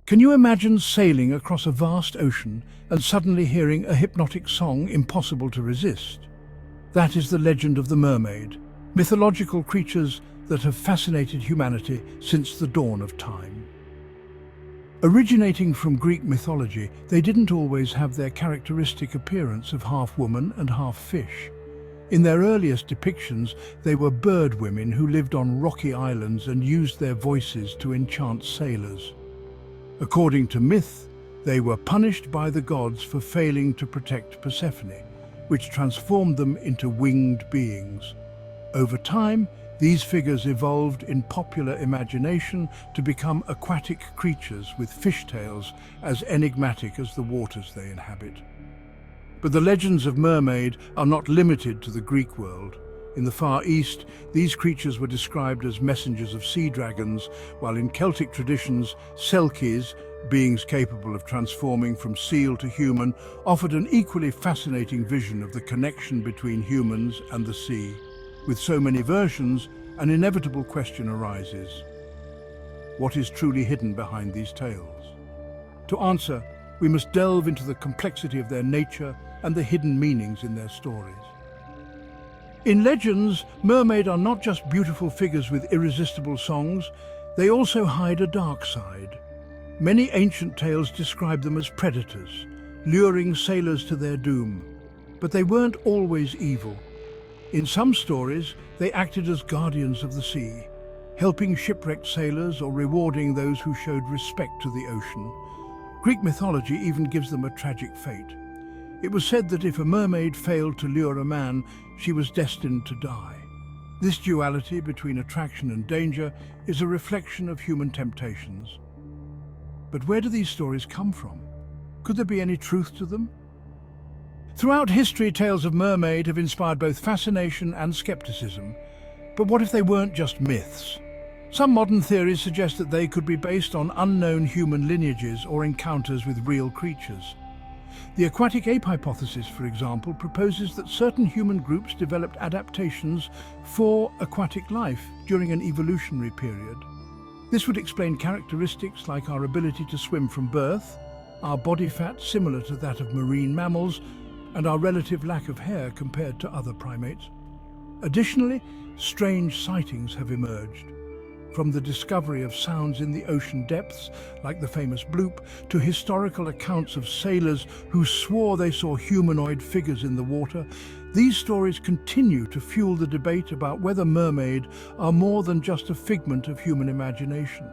Can you imagine sailing across a vast ocean and suddenly hearing a hypnotic song impossible to resist? That is the legend of the mermaid, mythological creatures that have fascinated humanity since the dawn of time. Originating from Greek mythology, they didn't always have their characteristic appearance of half woman and half fish. In their earliest depictions, they were bird women who lived on rocky islands and used their voices to enchant sailors. According to myth, they were punished by the gods for failing to protect Persephone, which transformed them into winged beings. Over time, these figures evolved in popular imagination to become aquatic creatures with fishtails as enigmatic as the waters they inhabit. But the legends of mermaid are not limited to the Greek world. In the Far East, these creatures were described as messengers of sea dragons, while in Celtic traditions, selkies, beings capable of transforming from seal to human, offered an equally fascinating vision of the connection between humans and the sea. With so many versions, an inevitable question arises. What is truly hidden behind these tales? To answer, we must delve into the complexity of their nature and the hidden meanings in their stories. In legends, mermaids are not just beautiful figures with irresistible songs, they also hide a dark side. Many ancient tales describe them as predators, luring sailors to their doom. But they weren't always evil. In some stories, they acted as guardians of the sea, helping shipwrecked sailors or rewarding those who showed respect to the ocean. Greek mythology even gives them a tragic fate. It was said that if a mermaid failed to lure a man, she was destined to die. This duality between attraction and danger is a reflection of human temptations. But where do these stories come from? Could there be any truth to them? Throughout history, tales of mermaid have inspired both fascination and skepticism. But what if they weren't just myths? Some modern theories suggest that they could be based on unknown human lineages or encounters with real creatures. The aquatic ape hypothesis, for example, proposes that certain human groups developed adaptations for aquatic life during an evolutionary period. This would explain characteristics like our ability to swim from birth, our body fat similar to that of marine mammals, and our relative lack of hair compared to other primates. Additionally, strange sightings have emerged. From the discovery of sounds in the ocean depths, like the famous bloop, to historical accounts of sailors who swore they saw humanoid figures in the water, these stories continue to fuel the debate about whether mermaids are more than just a figment of human imagination.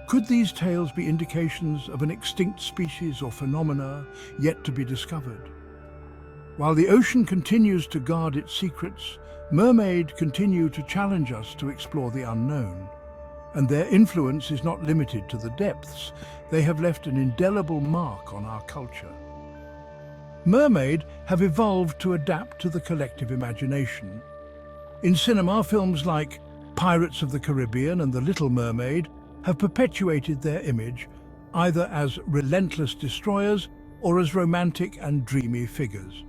Could these tales be indications of an extinct species or phenomena yet to be discovered? While the ocean continues to guard its secrets, mermaids continue to challenge us to explore the unknown. And their influence is not limited to the depths. They have left an indelible mark on our culture. Mermaids have evolved to adapt to the collective imagination. In cinema, films like Pirates of the Caribbean and The Little Mermaid have perpetuated their image, either as relentless destroyers or as romantic and dreamy figures.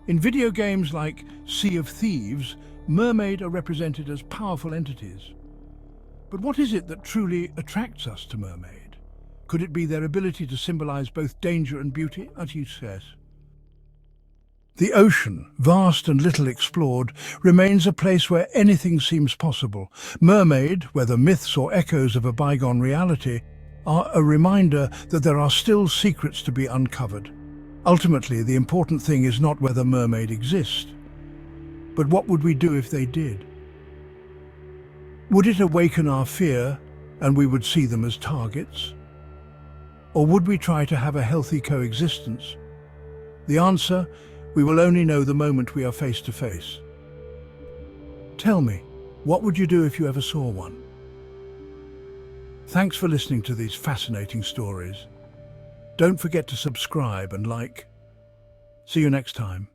In video games like Sea of Thieves, mermaids are represented as powerful entities. But what is it that truly attracts us to mermaids? Could it be their ability to symbolize both danger and beauty, as he says? The ocean, vast and little explored, remains a place where anything seems possible. Mermaids, whether myths or echoes of a bygone reality, are a reminder that there are still secrets to be uncovered. Ultimately, the important thing is not whether mermaids exist, but what would we do if they did? Would it awaken our fear and we would see them as targets? Or would we try to have a healthy coexistence? The answer, we will only know the moment we are face to face. Tell me, what would you do if you ever saw one? Thanks for listening to these fascinating stories. Don't forget to subscribe and like. See you next time.